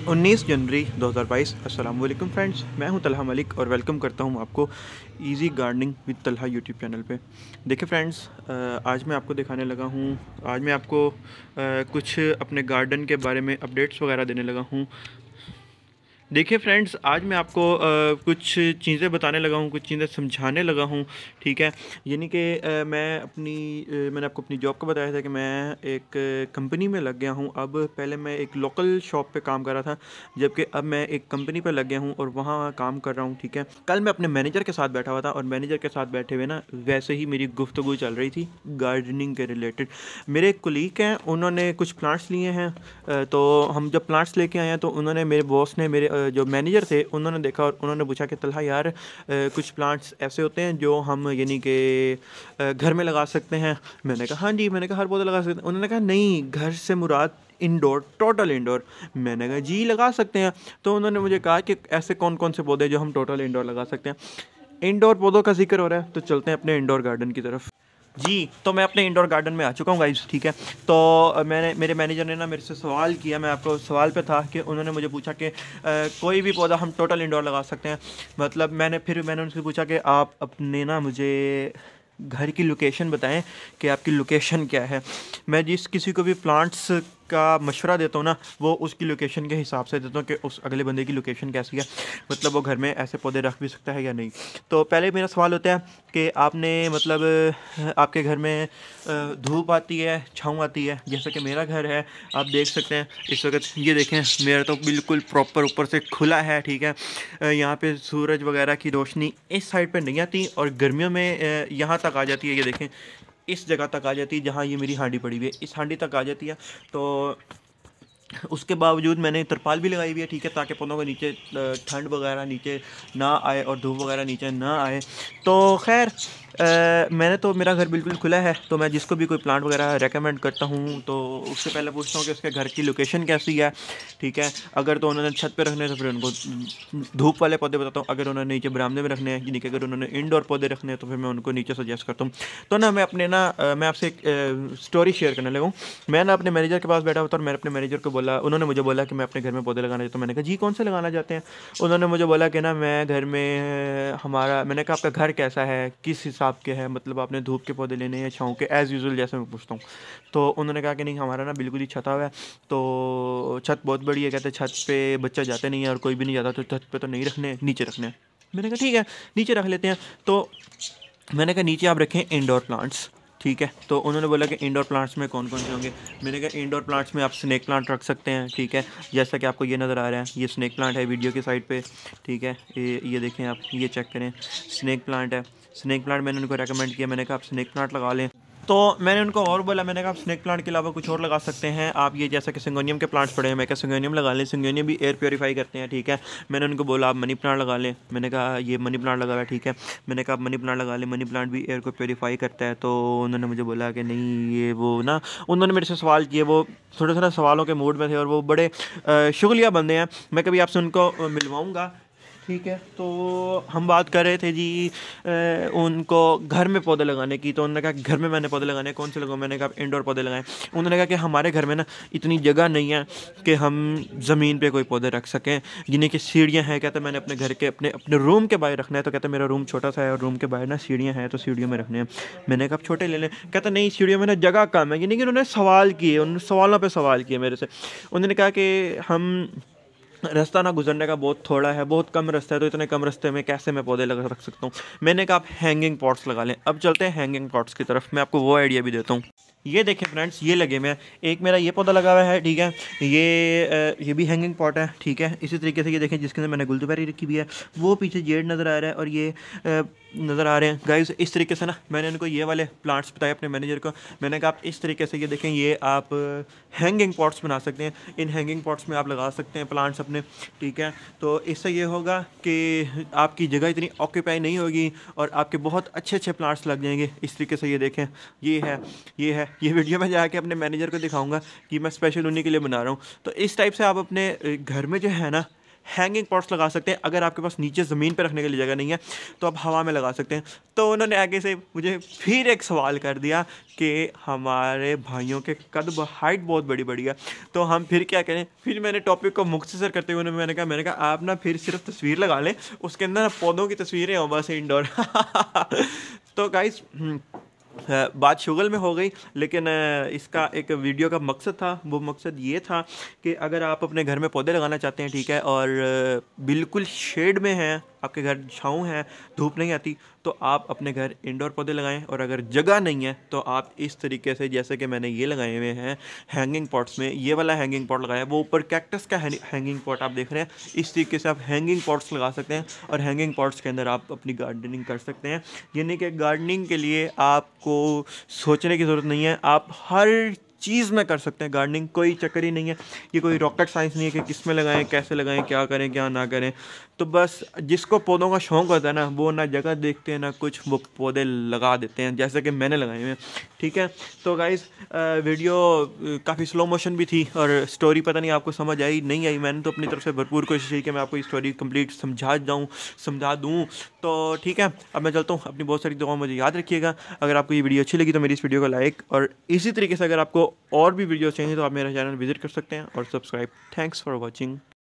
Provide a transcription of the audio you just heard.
19 जनवरी 2022। अस्सलाम वालेकुम फ्रेंड्स, मैं हूं तलहा मलिक और वेलकम करता हूं आपको easy gardening with Talha YouTube channel पे। देखिए फ्रेंड्स, आज मैं आपको दिखाने लगा हूं, आज मैं आपको कुछ अपने गार्डन के बारे में अपडेट्स वगैरह देने लगा हूं। देखिए फ्रेंड्स, आज मैं आपको कुछ चीज़ें बताने लगा हूँ, कुछ चीज़ें समझाने लगा हूँ। ठीक है, यानी कि मैंने आपको अपनी जॉब का बताया था कि मैं एक कंपनी में लग गया हूँ। अब पहले मैं एक लोकल शॉप पे काम कर रहा था, जबकि अब मैं एक कंपनी पे लग गया हूँ और वहाँ काम कर रहा हूँ। ठीक है, कल मैं अपने मैनेजर के साथ बैठा हुआ था और मैनेजर के साथ बैठे हुए ना वैसे ही मेरी गुफ्तगू चल रही थी गार्डनिंग के रिलेटेड। मेरे एक कोलीग हैं, उन्होंने कुछ प्लांट्स लिए हैं। तो हम जब प्लांट्स लेके आए हैं तो उन्होंने, मेरे बॉस ने, मेरे जो मैनेजर थे, उन्होंने देखा और उन्होंने पूछा कि तलहा यार, कुछ प्लांट्स ऐसे होते हैं जो हम यानी कि घर में लगा सकते हैं। मैंने कहा हाँ जी, मैंने कहा हर पौधा लगा सकते हैं। उन्होंने कहा नहीं, घर से मुराद इंडोर, टोटल इंडोर। मैंने कहा जी लगा सकते हैं। तो उन्होंने मुझे कहा कि ऐसे कौन कौन से पौधे जो हम टोटल इंडोर लगा सकते हैं। इंडोर पौधों का जिक्र हो रहा है तो चलते हैं अपने इंडोर गार्डन की तरफ। जी, तो मैं अपने इंडोर गार्डन में आ चुका हूँ गाइस। ठीक है, तो मेरे मैनेजर ने ना मेरे से सवाल किया, मैं आपको सवाल पे था कि उन्होंने मुझे पूछा कि कोई भी पौधा हम टोटल इंडोर लगा सकते हैं। मतलब मैंने उनसे पूछा कि आप अपने ना मुझे घर की लोकेशन बताएं कि आपकी लोकेशन क्या है। मैं जिस किसी को भी प्लांट्स का मशवरा देता हूँ ना, वो उसकी लोकेशन के हिसाब से देता हूँ कि उस अगले बंदे की लोकेशन कैसी है, मतलब वो घर में ऐसे पौधे रख भी सकता है या नहीं। तो पहले मेरा सवाल होता है कि आपने मतलब आपके घर में धूप आती है, छाँव आती है? जैसे कि मेरा घर है, आप देख सकते हैं इस वक्त, ये देखें मेरा तो बिल्कुल प्रॉपर ऊपर से खुला है। ठीक है, यहाँ पे सूरज वगैरह की रोशनी इस साइड पे नहीं आती और गर्मियों में यहाँ तक आ जाती है। ये देखें, इस जगह तक आ जाती है जहाँ ये मेरी हांडी पड़ी हुई है, इस हांडी तक आ जाती है। तो उसके बावजूद मैंने तरपाल भी लगाई हुई है। ठीक है, ताकि पौधों के नीचे ठंड वगैरह नीचे ना आए और धूप वगैरह नीचे ना आए। तो खैर, मैंने तो, मेरा घर बिल्कुल खुला है, तो मैं जिसको भी कोई प्लांट वगैरह रेकमेंड करता हूँ तो उससे पहले पूछता हूँ कि उसके घर की लोकेशन कैसी है। ठीक है, अगर तो उन्होंने छत पे रखने हैं तो फिर उनको धूप वाले पौधे बताता हूँ। अगर उन्होंने नीचे बरामदे में रखने हैं, यानी कि अगर उन्होंने इंडोर पौधे रखने हैं तो फिर मैं उनको नीचे सजेस्ट करता हूँ। तो ना मैं अपने ना मैं आपसे एक स्टोरी शेयर करने लगा हूँ। मैं ना अपने मैनेजर के पास बैठा हुआ था और मैंने अपने मैनेजर को बोला, उन्होंने मुझे बोला कि मैं अपने घर में पौधे लगाना चाहता हूँ। मैंने कहा जी कौन से लगाना चाहते हैं? उन्होंने मुझे बोला कि ना मैं घर में हमारा, मैंने कहा आपका घर कैसा है, किस हिसाब के है, मतलब आपने धूप के पौधे लेने हैं, छाँव के, एज़ यूजुअल जैसे मैं पूछता हूँ। तो उन्होंने कहा कि नहीं, हमारा ना बिल्कुल ही छता हुआ है, तो छत बहुत बड़ी है। कहते छत पे बच्चा जाते नहीं है और कोई भी नहीं जाता, तो छत पे तो नहीं रखने, नीचे रखने हैं। मैंने कहा ठीक है, नीचे रख लेते हैं। तो मैंने कहा नीचे आप रखें इंडोर प्लांट्स। ठीक है, तो उन्होंने बोला कि इंडोर प्लांट्स में कौन कौन से होंगे। मैंने कहा इंडोर प्लांट्स में आप स्नेक प्लांट रख सकते हैं। ठीक है, जैसा कि आपको ये नज़र आ रहा है, ये स्नेक प्लांट है वीडियो की साइड पे। ठीक है, ये देखें आप, ये चेक करें, स्नेक प्लांट है। स्नेक प्लांट मैंने उनको रेकमेंड किया, मैंने कहा आप स्नेक प्लांट लगा लें। तो मैंने उनको और बोला, मैंने कहा आप स्नेक प्लांट के अलावा कुछ और लगा सकते हैं आप, ये जैसा कि सिंगोनियम के प्लांट्स पड़े हैं, मैं कहा सिंगोनियम लगा लें, सिंगोनियम भी एयर प्योरीफाई करते हैं। ठीक है, मैंने उनको बोला आप मनी प्लांट लगा लें, मैंने कहा ये मनी प्लांट लगा हुआ है। ठीक है, मैंने कहा आप मनी प्लांट लगा लें, मनी प्लांट भी एयर को प्योरीफाई करता है। तो उन्होंने मुझे बोला कि नहीं, ये वो ना, उन्होंने मेरे से सवाल किए, वो थोड़े थोड़ा सवालों के मूड में थे और वो बड़े शुक्रिया बंदे हैं। मैं कभी आपसे उनको मिलवाऊँगा। ठीक है, तो हम बात कर रहे थे जी उनको घर में पौधे लगाने की। तो उन्होंने कहा कि घर में मैंने पौधे लगाने, कौन से लगाऊं? मैंने कहा इंडोर पौधे लगाएं। उन्होंने कहा कि हमारे घर में ना इतनी जगह नहीं है कि हम ज़मीन पे कोई पौधे रख सकें, जिन्हें कि सीढ़ियाँ हैं। कहते मैंने अपने घर के अपने अपने रूम के बाहर रखना है। तो कहते मेरा रूम छोटा सा है और रूम के बाहर ना सीढ़ियाँ हैं, तो सीढ़ियों में रखने हैं। मैंने कहा आप छोटे ले लें। कहता नहीं, सीढ़ियों में ना जगह कम है। यानी कि उन्होंने सवाल किए, उन सवालों पर सवाल किए मेरे से। उन्होंने कहा कि हम, रास्ता ना गुजरने का बहुत थोड़ा है, बहुत कम रास्ता है, तो इतने कम रास्ते में कैसे मैं पौधे लगा रख सकता हूँ? मैंने कहा आप हैंगिंग पॉट्स लगा लें। अब चलते हैं हैंगिंग पॉट्स की तरफ, मैं आपको वो आइडिया भी देता हूँ। ये देखें फ्रेंड्स, ये लगे मैं, एक मेरा ये पौधा लगा हुआ है। ठीक है, ये भी हैंगिंग पॉट है। ठीक है, इसी तरीके से ये देखें, जिसके अंदर मैंने गुलदुबैरी रखी हुई है, वो पीछे जेड नज़र आ रहा है और ये नज़र आ रहे हैं गाइस। इस तरीके से ना मैंने उनको ये वाले प्लांट्स बताए अपने मैनेजर को। मैंने कहा आप इस तरीके से, ये देखें, ये आप हैंगिंग पॉट्स बना सकते हैं। इन हैंगिंग पॉट्स में आप लगा सकते हैं प्लांट्स अपने। ठीक है, तो इससे ये होगा कि आपकी जगह इतनी ऑक्यूपाई नहीं होगी और आपके बहुत अच्छे अच्छे प्लांट्स लग जाएंगे। इस तरीके से ये देखें, ये है, ये है, ये वीडियो में जाके अपने मैनेजर को दिखाऊंगा कि मैं स्पेशल उन्हीं के लिए बना रहा हूँ। तो इस टाइप से आप अपने घर में जो है ना हैंगिंग पॉट्स लगा सकते हैं। अगर आपके पास नीचे ज़मीन पर रखने के लिए जगह नहीं है तो आप हवा में लगा सकते हैं। तो उन्होंने आगे से मुझे फिर एक सवाल कर दिया कि हमारे भाइयों के कद हाइट बहुत बड़ी बड़ी है, तो हम फिर क्या करें। फिर मैंने टॉपिक को मुख्तसर करते हुए मैंने कहा आप ना फिर सिर्फ तस्वीर लगा लें, उसके अंदर ना पौधों की तस्वीरें हों बस इंडोर। तो गाइस बात शुगल में हो गई, लेकिन इसका एक वीडियो का मकसद था, वो मकसद ये था कि अगर आप अपने घर में पौधे लगाना चाहते हैं, ठीक है, और बिल्कुल शेड में हैं, आपके घर छाँव है, धूप नहीं आती, तो आप अपने घर इंडोर पौधे लगाएं। और अगर जगह नहीं है तो आप इस तरीके से, जैसे कि मैंने ये लगाए हुए हैं हैंगिंग पॉट्स में, ये वाला हैंगिंग पॉट लगाया, वो ऊपर कैक्टस का हैंगिंग पॉट आप देख रहे हैं, इस तरीके से आप हैंगिंग पॉट्स लगा सकते हैं और हैंगिंग पॉट्स के अंदर आप अपनी गार्डनिंग कर सकते हैं। यानी कि गार्डनिंग के लिए आपको सोचने की ज़रूरत नहीं है, आप हर चीज़ में कर सकते हैं गार्डनिंग, कोई चक्कर ही नहीं है। ये कोई रॉकेट साइंस नहीं है कि किस में लगाएं, कैसे लगाएं, क्या करें क्या ना करें। तो बस जिसको पौधों का शौक़ होता है ना, वो ना जगह देखते हैं ना कुछ, वो पौधे लगा देते हैं, जैसे कि मैंने लगाए हुए हैं, ठीक है। तो गाइस वीडियो काफ़ी स्लो मोशन भी थी और स्टोरी पता नहीं आपको समझ आई नहीं आई। मैंने तो अपनी तरफ से भरपूर कोशिश की कि मैं आपको ये स्टोरी कंप्लीट समझा दूँ। तो ठीक है, अब मैं चलता हूँ, अपनी बहुत सारी दुआएं मुझे याद रखिएगा। अगर आपको ये वीडियो अच्छी लगी तो मेरी इस वीडियो को लाइक, और इसी तरीके से अगर आपको और भी वीडियो चाहिए तो आप मेरा चैनल विजिट कर सकते हैं और सब्सक्राइब। Thanks for watching.